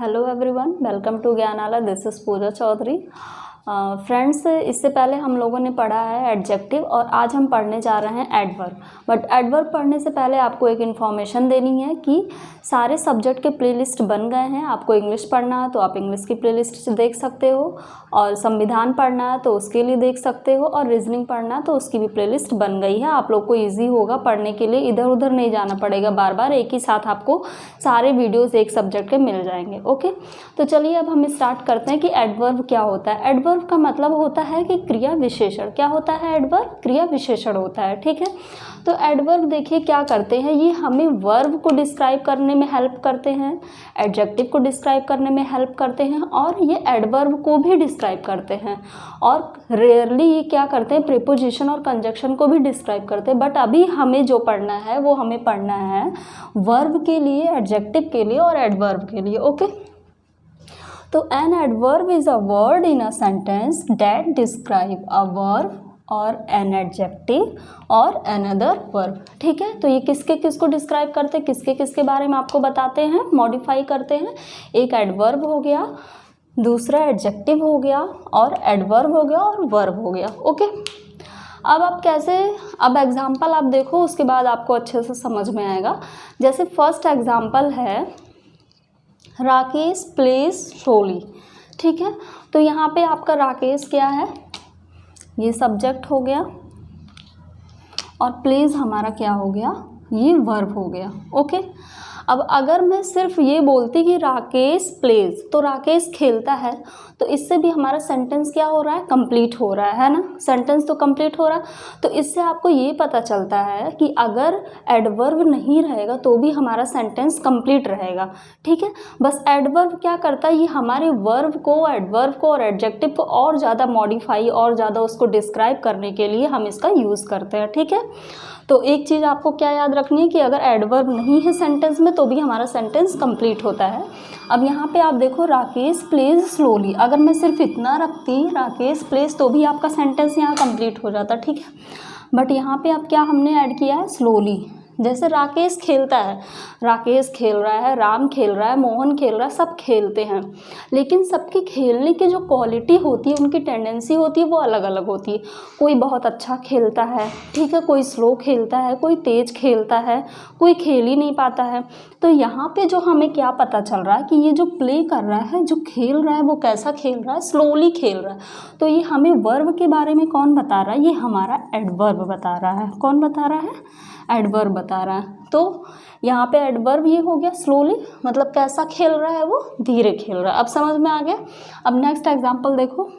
Hello everyone, welcome to Gyanala. This is Pooja Chaudhary. Friends, इससे पहले हम लोगों ने पढ़ा है एडजेक्टिव और आज हम पढ़ने जा रहे हैं एडवर्ब। बट एडवर्ब पढ़ने से पहले आपको एक इन्फॉर्मेशन देनी है कि सारे सब्जेक्ट के प्लेलिस्ट बन गए हैं। आपको इंग्लिश पढ़ना है तो आप इंग्लिश की प्लेलिस्ट देख सकते हो, और संविधान पढ़ना है तो उसके लिए देख सकते हो, और रीजनिंग पढ़ना है तो उसकी भी प्लेलिस्ट बन गई है। आप लोग को ईजी होगा पढ़ने के लिए, इधर उधर नहीं जाना पड़ेगा बार बार, एक ही साथ आपको सारे वीडियोज़ एक सब्जेक्ट के मिल जाएंगे। ओके, तो चलिए अब हम स्टार्ट करते हैं कि एडवर्ब क्या होता है। एडवर्ब का मतलब होता है कि क्रिया विशेषण। क्या होता है एडवर्ब? क्रिया विशेषण होता है। ठीक है, तो एडवर्ब देखिए क्या करते हैं, ये हमें वर्ब को डिस्क्राइब करने में हेल्प करते हैं, एडजेक्टिव को डिस्क्राइब करने में हेल्प करते हैं, और ये एडवर्ब को भी डिस्क्राइब करते हैं। और रेयरली ये क्या करते हैं, प्रीपोजिशन और कंजक्शन को भी डिस्क्राइब करते हैं। बट अभी हमें जो पढ़ना है वो हमें पढ़ना है वर्ब के लिए, एडजेक्टिव के लिए और एडवर्ब के लिए। ओके, तो an adverb is a word in a sentence that describe a verb और एन एडजेक्टिव और अनदर वर्ब। ठीक है, तो ये किसके किसको डिस्क्राइब करते हैं, किसके किसके बारे में आपको बताते हैं, मॉडिफाई करते हैं। एक एडवर्ब हो गया, दूसरा एडजेक्टिव हो गया, और एडवर्ब हो गया, और वर्ब हो गया। ओके, अब आप कैसे, अब एग्जाम्पल आप देखो, उसके बाद आपको अच्छे से समझ में आएगा। जैसे फर्स्ट एग्जाम्पल है राकेश प्लेज स्लोली। ठीक है, तो यहाँ पे आपका राकेश क्या है, ये सब्जेक्ट हो गया, और प्लेज हमारा क्या हो गया, ये वर्ब हो गया। ओके, अब अगर मैं सिर्फ ये बोलती कि राकेश प्लेज, तो राकेश खेलता है, तो इससे भी हमारा सेंटेंस क्या हो रहा है, कंप्लीट हो रहा है ना, सेंटेंस तो कंप्लीट हो रहा है। तो इससे आपको ये पता चलता है कि अगर एडवर्ब नहीं रहेगा तो भी हमारा सेंटेंस कंप्लीट रहेगा। ठीक है, बस एडवर्ब क्या करता है, ये हमारे वर्ब को, एडवर्ब को और एडजेक्टिव को और ज़्यादा मॉडिफाई, और ज़्यादा उसको डिस्क्राइब करने के लिए हम इसका यूज़ करते हैं। ठीक है, तो एक चीज़ आपको क्या याद रखनी है कि अगर एडवर्ब नहीं है सेंटेंस में तो भी हमारा सेंटेंस कंप्लीट होता है। अब यहाँ पे आप देखो राकेश प्लेज स्लोली, अगर मैं सिर्फ इतना रखती राकेश प्लेज तो भी आपका सेंटेंस यहाँ कंप्लीट हो जाता। ठीक है, बट यहाँ पे अब क्या हमने ऐड किया है, स्लोली। जैसे राकेश खेलता है, राकेश खेल रहा है, राम खेल रहा है, मोहन खेल रहा है, सब खेलते हैं, लेकिन सबकी खेलने की जो क्वालिटी होती है, उनकी टेंडेंसी होती है, वो अलग अलग होती है। कोई बहुत अच्छा खेलता है, ठीक है, कोई स्लो खेलता है, कोई तेज खेलता है, कोई खेल ही नहीं पाता है। तो यहाँ पे जो हमें क्या पता चल रहा है कि ये जो प्ले कर रहा है, जो खेल रहा है, वो कैसा खेल रहा है, स्लोली खेल रहा है। तो ये हमें वर्ब के बारे में कौन बता रहा है, ये हमारा एडवर्ब बता रहा है। कौन बता रहा है, एडवर्ब बता रहा है। तो यहाँ पे एडवर्ब ये हो गया स्लोली, मतलब कैसा खेल रहा है, वो धीरे खेल रहा है। अब समझ में आ गया। अब नेक्स्ट एग्जांपल देखो,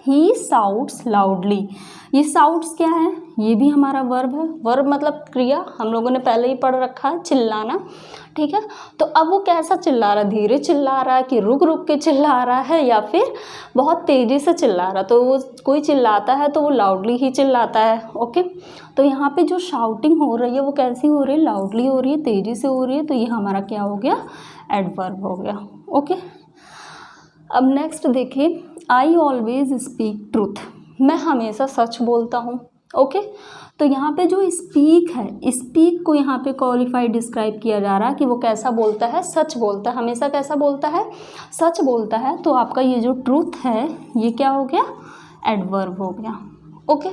ही साउट्स लाउडली। ये साउट्स क्या है, ये भी हमारा वर्ब है। वर्ब मतलब क्रिया, हम लोगों ने पहले ही पढ़ रखा है, चिल्लाना। ठीक है, तो अब वो कैसा चिल्ला रहा है, धीरे चिल्ला रहा है कि रुक रुक के चिल्ला रहा है, या फिर बहुत तेज़ी से चिल्ला रहा है। तो वो कोई चिल्लाता है तो वो लाउडली ही चिल्लाता है। ओके, तो यहाँ पे जो शाउटिंग हो रही है वो कैसी हो रही है, लाउडली हो रही है, तेज़ी से हो रही है। तो ये हमारा क्या हो गया, एडवर्ब हो गया। ओके, अब नेक्स्ट देखिए, आई ऑलवेज स्पीक ट्रूथ। मैं हमेशा सच बोलता हूँ। ओके, तो यहाँ पे जो स्पीक है, स्पीक को यहाँ पे क्वालिफाइड डिस्क्राइब किया जा रहा है कि वो कैसा बोलता है, सच बोलता है, हमेशा कैसा बोलता है, सच बोलता है। तो आपका ये जो ट्रूथ है ये क्या हो गया, एडवर्ब हो गया। ओके,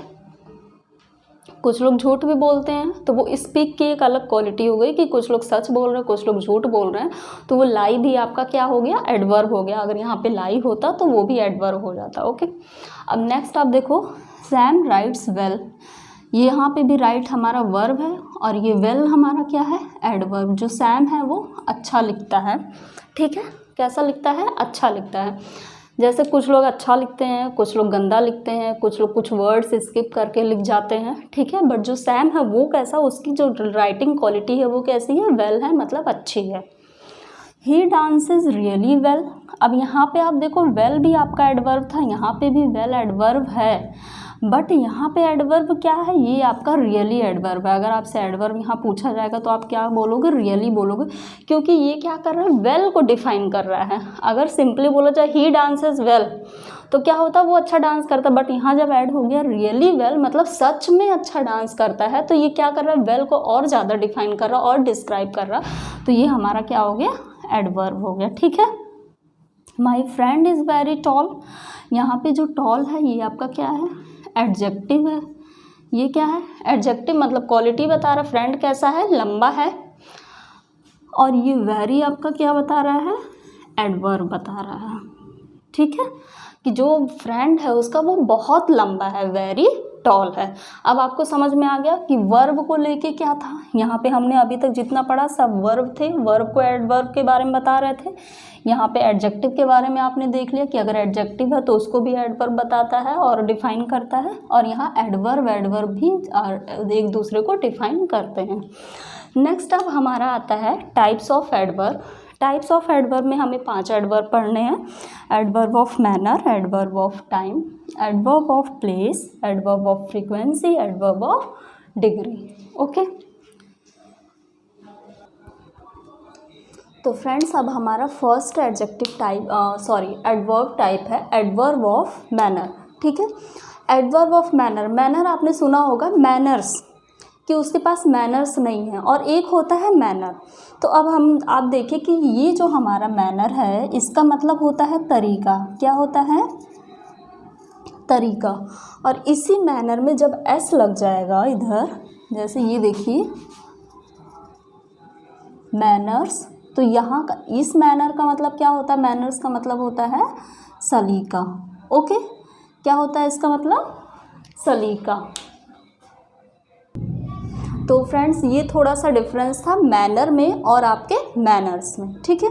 कुछ लोग झूठ भी बोलते हैं, तो वो स्पीक की एक अलग क्वालिटी हो गई कि कुछ लोग सच बोल रहे हैं, कुछ लोग झूठ बोल रहे हैं, तो वो लाई भी आपका क्या हो गया, एडवर्ब हो गया। अगर यहाँ पे लाई होता तो वो भी एडवर्ब हो जाता। ओके, अब नेक्स्ट आप देखो, सैम राइट्स वेल। यहाँ पे भी राइट हमारा वर्ब है, और ये वेल हमारा क्या है, एडवर्ब। जो सैम है वो अच्छा लिखता है। ठीक है, कैसा लिखता है, अच्छा लिखता है। जैसे कुछ लोग अच्छा लिखते हैं, कुछ लोग गंदा लिखते हैं, कुछ लोग कुछ वर्ड्स स्किप करके लिख जाते हैं। ठीक है, बट जो सैम है वो कैसा, उसकी जो राइटिंग क्वालिटी है वो कैसी है, वेल है, मतलब अच्छी है। ही डांसेस रियली वेल। अब यहाँ पे आप देखो, वेल भी आपका एडवर्ब था, यहाँ पे भी वेल एडवर्ब है, बट यहाँ पे एडवर्ब क्या है, ये आपका रियली एडवर्ब है। अगर आपसे एडवर्ब यहाँ पूछा जाएगा तो आप क्या बोलोगे, रियली बोलोगे, क्योंकि ये क्या कर रहा है, वेल को डिफाइन कर रहा है। अगर सिंपली बोला जाए ही डांसेस वेल तो क्या होता, वो अच्छा डांस करता, बट यहाँ जब ऐड हो गया रियली वेल, मतलब सच में अच्छा डांस करता है, तो ये क्या कर रहा है, वेल को और ज़्यादा डिफाइन कर रहा है और डिस्क्राइब कर रहा, तो ये हमारा क्या हो गया, एडवर्ब हो गया, ठीक है। My friend is very tall, यहाँ पे जो टॉल है ये आपका क्या है, एडजेक्टिव है। ये क्या है, एडजेक्टिव, मतलब क्वालिटी बता रहा है, फ्रेंड कैसा है, लंबा है। और ये वेरी आपका क्या बता रहा है, एडवर्ब बता रहा है, ठीक है, कि जो फ्रेंड है उसका वो बहुत लंबा है, वेरी टॉल है। अब आपको समझ में आ गया कि वर्ब को लेके क्या था, यहाँ पे हमने अभी तक जितना पढ़ा सब वर्ब थे, वर्ब को एडवर्ब के बारे में बता रहे थे। यहाँ पे एडजेक्टिव के बारे में आपने देख लिया कि अगर एडजेक्टिव है तो उसको भी एडवर्ब बताता है और डिफाइन करता है, और यहाँ एडवर्ब भी एक दूसरे को डिफाइन करते हैं। नेक्स्ट अब हमारा आता है types of adverb. Types of adverb में हमें 5 एडवर्ब पढ़ने हैं। Adverb of manner, adverb of time, adverb of place, adverb of frequency, adverb of degree. Okay, तो फ्रेंड्स अब हमारा first adjective type adverb type है एडवर्ब ऑफ मैनर, ठीक है। एडवर्ब ऑफ मैनर, मैनर आपने सुना होगा मैनर्स, कि उसके पास मैनर्स नहीं है, और एक होता है मैनर। तो अब आप देखिए कि ये जो हमारा मैनर है इसका मतलब होता है तरीका। क्या होता है, तरीका। और इसी मैनर में जब एस लग जाएगा इधर, जैसे ये देखिए मैनर्स, तो यहाँ का इस मैनर का मतलब क्या होता है, मैनर्स का मतलब होता है सलीका। ओके, क्या होता है इसका मतलब, सलीका। तो फ्रेंड्स ये थोड़ा सा डिफरेंस था मैनर में और आपके मैनर्स में, ठीक है।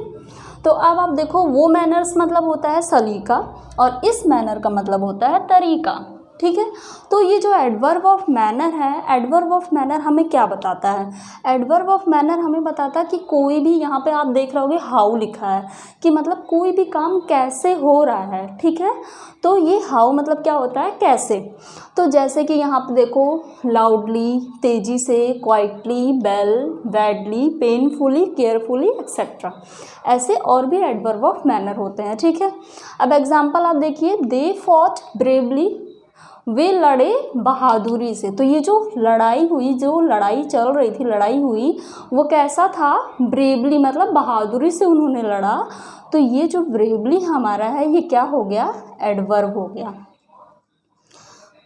तो अब आप देखो, वो मैनर्स मतलब होता है सलीका और इस मैनर का मतलब होता है तरीका, ठीक है। तो ये जो एडवर्ब ऑफ मैनर है, एडवर्ब ऑफ मैनर हमें क्या बताता है, एडवर्ब ऑफ मैनर हमें बताता है कि कोई भी, यहाँ पे आप देख रहे होगे हाउ लिखा है, कि मतलब कोई भी काम कैसे हो रहा है, ठीक है। तो ये हाउ मतलब क्या होता है, कैसे। तो जैसे कि यहाँ पे देखो, लाउडली, तेज़ी से, quietly, well, badly, painfully, carefully etcetera, ऐसे और भी एडवर्ब ऑफ मैनर होते हैं, ठीक है। अब एग्जाम्पल आप देखिए, दे फॉट ब्रेवली, वे लड़े बहादुरी से। तो ये जो लड़ाई हुई, जो लड़ाई चल रही थी, लड़ाई हुई, वो कैसा था, ब्रेवली मतलब बहादुरी से उन्होंने लड़ा। तो ये जो ब्रेवली हमारा है ये क्या हो गया, एडवर्ब हो गया।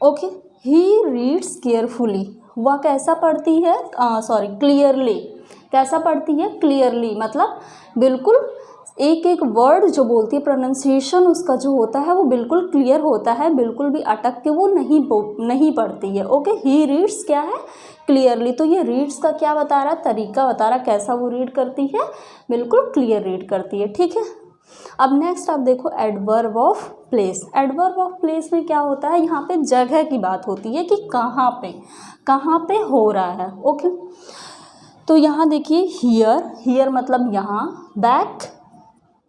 ओके, ही रीड्स केयरफुली, वह कैसा पढ़ती है, क्लियरली, कैसा पढ़ती है, क्लियरली मतलब बिल्कुल एक एक वर्ड जो बोलती है, प्रोनाउंसिएशन उसका जो होता है वो बिल्कुल क्लियर होता है, बिल्कुल भी अटक के वो नहीं पढ़ती है। ओके, ही रीड्स क्या है, क्लियरली। तो ये रीड्स का क्या बता रहा है, तरीका बता रहा है, कैसा वो रीड करती है, बिल्कुल क्लियर रीड करती है, ठीक है। अब नेक्स्ट आप देखो adverb of place. Adverb of place में क्या होता है, यहाँ पे जगह की बात होती है कि कहाँ पे हो रहा है। ओके, तो यहाँ देखिए हियर मतलब यहाँ,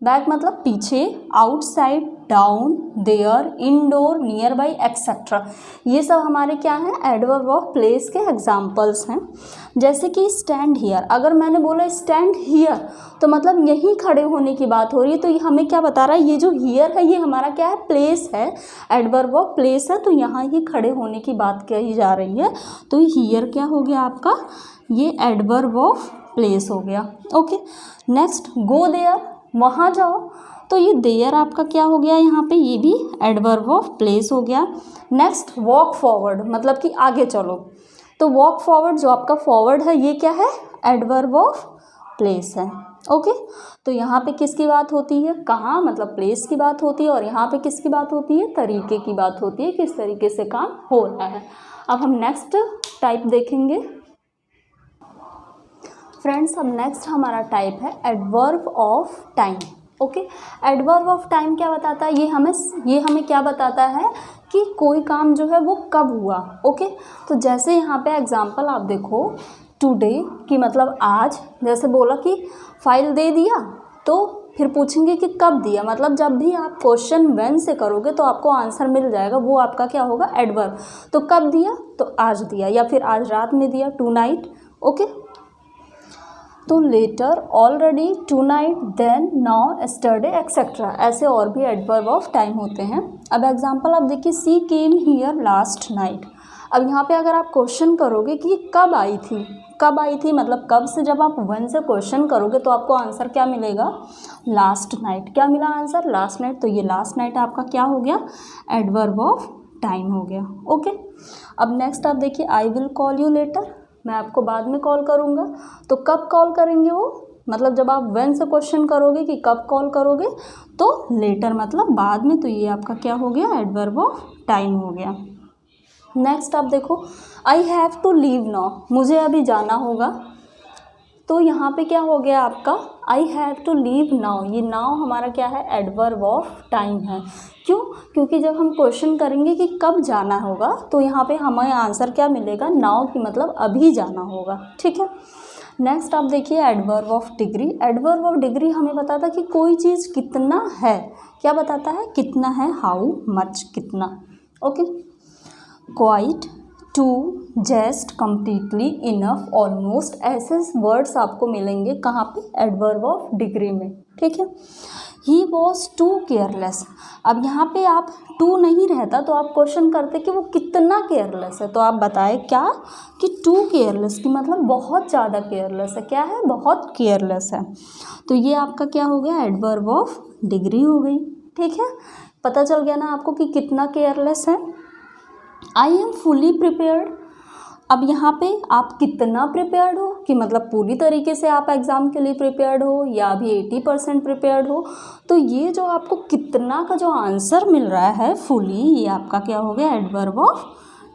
बैक मतलब पीछे, outside, down, there, indoor, nearby etcetera, ये सब हमारे क्या हैं, एडवर्ब ऑफ प्लेस के एग्जाम्पल्स हैं। जैसे कि स्टैंड हियर, अगर मैंने बोला स्टैंड हियर तो मतलब यहीं खड़े होने की बात हो रही है। तो ये हमें क्या बता रहा है, ये जो हियर है ये हमारा क्या है, प्लेस है, एडवर्ब ऑफ प्लेस है, तो यहाँ ये खड़े होने की बात कही जा रही है। तो हियर क्या हो गया आपका, ये एडवर्ब ऑफ प्लेस हो गया। ओके, नेक्स्ट गो देयर, वहाँ जाओ, तो ये देयर आपका क्या हो गया, यहाँ पे ये भी एडवर्ब ऑफ प्लेस हो गया। नेक्स्ट वॉक फॉरवर्ड, मतलब कि आगे चलो, तो वॉक फॉरवर्ड जो आपका फॉरवर्ड है ये क्या है, एडवर्ब ऑफ प्लेस है। ओके, तो यहाँ पे किसकी बात होती है, कहाँ मतलब प्लेस की बात होती है, और यहाँ पे किसकी बात होती है, तरीके की बात होती है, किस तरीके से काम हो रहा है। अब हम नेक्स्ट टाइप देखेंगे फ्रेंड्स। अब नेक्स्ट हमारा टाइप है adverb of time. Okay, adverb of time क्या बताता है, ये हमें क्या बताता है कि कोई काम जो है वो कब हुआ। ओके, तो जैसे यहाँ पे एग्जांपल आप देखो, टुडे की मतलब आज, जैसे बोला कि फाइल दे दिया, तो फिर पूछेंगे कि कब दिया, मतलब जब भी आप क्वेश्चन व्हेन से करोगे तो आपको आंसर मिल जाएगा, वो आपका क्या होगा, एडवर्ब। तो कब दिया, तो आज दिया, या फिर आज रात में दिया, टू नाइट। ओके, तो later, already, tonight, then, now, yesterday etcetera, ऐसे और भी एडवर्ब ऑफ टाइम होते हैं। अब एग्जांपल आप देखिए, सी केम हियर लास्ट नाइट। अब यहाँ पे अगर आप क्वेश्चन करोगे कि ये कब आई थी, कब आई थी मतलब कब से, जब आप वन से क्वेश्चन करोगे तो आपको आंसर क्या मिलेगा, लास्ट नाइट। क्या मिला आंसर, लास्ट नाइट। तो ये लास्ट नाइट आपका क्या हो गया, एडवर्ब ऑफ टाइम हो गया। ओके, अब नेक्स्ट आप देखिए, I will call you later, मैं आपको बाद में कॉल करूँगा। तो कब कॉल करेंगे वो, मतलब जब आप व्हेन से क्वेश्चन करोगे कि कब कॉल करोगे, तो लेटर मतलब बाद में। तो ये आपका क्या हो गया, एडवर्ब ऑफ टाइम हो गया। नेक्स्ट आप देखो, I have to leave now, मुझे अभी जाना होगा। तो यहाँ पे क्या हो गया आपका, I have to leave now. ये नाउ हमारा क्या है, एडवर्ब ऑफ टाइम है। क्यों, क्योंकि जब हम क्वेश्चन करेंगे कि कब जाना होगा तो यहाँ पे हमें आंसर क्या मिलेगा, नाउ की मतलब अभी जाना होगा। ठीक है, नेक्स्ट आप देखिए, adverb of degree. Adverb of degree हमें बताता है कि कोई चीज़ कितना है, क्या बताता है, कितना है, हाउ मच, कितना। Okay, quite, too, just, completely, enough, almost, ऐसे वर्ड्स आपको मिलेंगे कहाँ पे, एडवर्ब ऑफ डिग्री में। ठीक है, ही वॉज टू केयरलेस। अब यहाँ पे आप टू नहीं रहता तो आप क्वेश्चन करते कि वो कितना केयरलेस है, तो आप बताएं क्या, कि टू केयरलेस की मतलब बहुत ज़्यादा केयरलेस है। क्या है, बहुत केयरलेस है। तो ये आपका क्या हो गया, एडवर्ब ऑफ डिग्री हो गई। ठीक है, पता चल गया ना आपको कि कितना केयरलेस है। I am fully prepared. अब यहाँ पे आप कितना प्रिपेयर्ड हो, कि मतलब पूरी तरीके से आप एग्ज़ाम के लिए प्रिपेयर्ड हो या अभी 80% प्रिपेयर्ड हो। तो ये जो आपको कितना का जो आंसर मिल रहा है फुली, ये आपका क्या हो गया, एडवर्ब ऑफ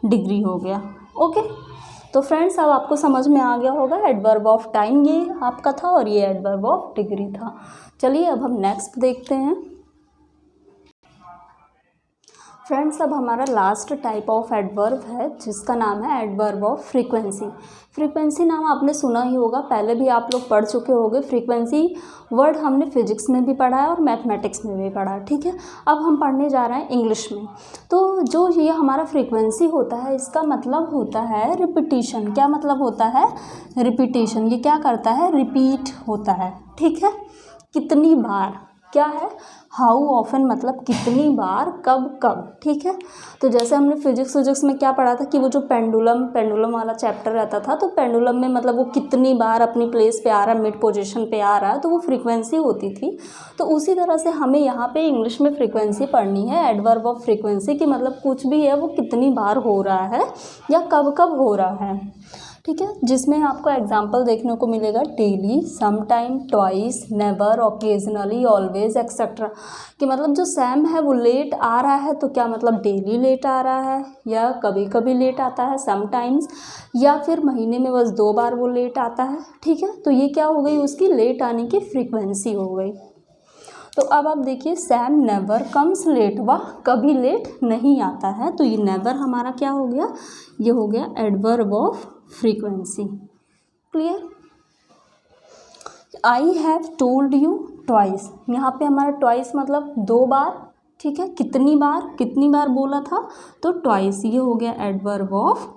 डिग्री हो गया। ओके, तो फ्रेंड्स अब आपको समझ में आ गया होगा, एडवर्ब ऑफ टाइम ये आपका था और ये एडवर्ब ऑफ डिग्री था। चलिए अब हम नेक्स्ट देखते हैं। फ्रेंड्स अब हमारा लास्ट टाइप ऑफ एडवर्ब है जिसका नाम है एडवर्ब ऑफ फ्रीक्वेंसी। फ्रीक्वेंसी नाम आपने सुना ही होगा, पहले भी आप लोग पढ़ चुके होंगे। फ्रीक्वेंसी वर्ड हमने फिजिक्स में भी पढ़ा है और मैथमेटिक्स में भी पढ़ा है। ठीक है, अब हम पढ़ने जा रहे हैं इंग्लिश में। तो जो ये हमारा फ्रीक्वेंसी होता है इसका मतलब होता है रिपीटिशन। क्या मतलब होता है, रिपीटिशन। ये क्या करता है, रिपीट होता है। ठीक है, कितनी बार, क्या है, हाउ ऑफन मतलब कितनी बार, कब कब। ठीक है, तो जैसे हमने फिजिक्स में क्या पढ़ा था कि वो जो पेंडुलम वाला चैप्टर रहता था, तो पेंडुलम में मतलब वो कितनी बार अपनी प्लेस पे आ रहा है, मिड पोजीशन पे आ रहा है, तो वो फ्रीक्वेंसी होती थी। तो उसी तरह से हमें यहाँ पे इंग्लिश में फ्रीक्वेंसी पढ़नी है, एडवर्ब ऑफ फ्रीक्वेंसी की मतलब कुछ भी है वो कितनी बार हो रहा है या कब कब हो रहा है। ठीक है, जिसमें आपको एग्जाम्पल देखने को मिलेगा daily, sometime, twice, never, occasionally, always, etcetera. कि मतलब जो सैम है वो लेट आ रहा है तो क्या मतलब डेली लेट आ रहा है या कभी कभी लेट आता है, समटाइम्स, या फिर महीने में बस 2 बार वो लेट आता है। ठीक है, तो ये क्या हो गई, उसकी लेट आने की फ्रीक्वेंसी हो गई। तो अब आप देखिए, सैम नेवर कम्स लेट, वह कभी लेट नहीं आता है। तो ये नेवर हमारा क्या हो गया, ये हो गया adverb of frequency. Clear, I have told you twice. यहाँ पे हमारा ट्वाइस मतलब 2 बार। ठीक है, कितनी बार बोला था, तो ट्वाइस, ये हो गया एडवर्ब ऑफ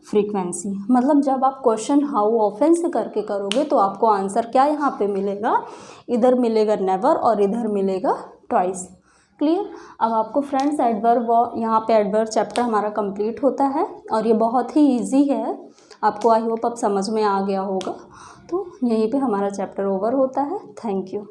फ्रीक्वेंसी। मतलब जब आप क्वेश्चन हाउ ऑफन से करके करोगे तो आपको आंसर क्या यहाँ पे मिलेगा, इधर मिलेगा नेवर और इधर मिलेगा ट्वाइस। क्लियर, अब आपको फ्रेंड्स एडवर्ब, यहाँ पे एडवर्ब चैप्टर हमारा कंप्लीट होता है और ये बहुत ही इजी है। आपको आई होप अब समझ में आ गया होगा। तो यहीं पे हमारा चैप्टर ओवर होता है। Thank you.